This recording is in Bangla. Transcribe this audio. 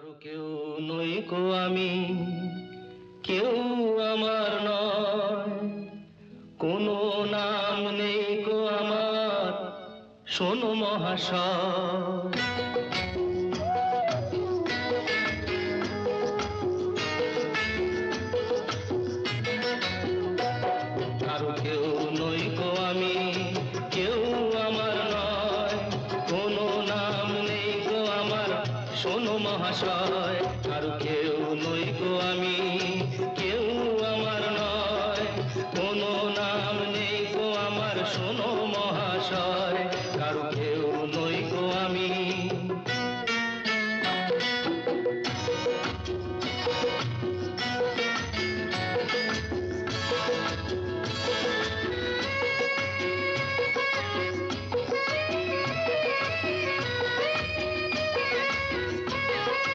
কারো কেউ নই গো আমি, কেউ আমার নয়, কোনো নাম নেই গো আমার, শোনো মহাশয়। কারো কেউ নই গো আমি, কেউ আমার নয়, কোনো নাম নেই গো আমার, শোনো মহাশয়। কারো কেউ নই গো আমি, কেউ আমার নয়, কোনো নাম নেই গো আমার, শোনো মহাশয়।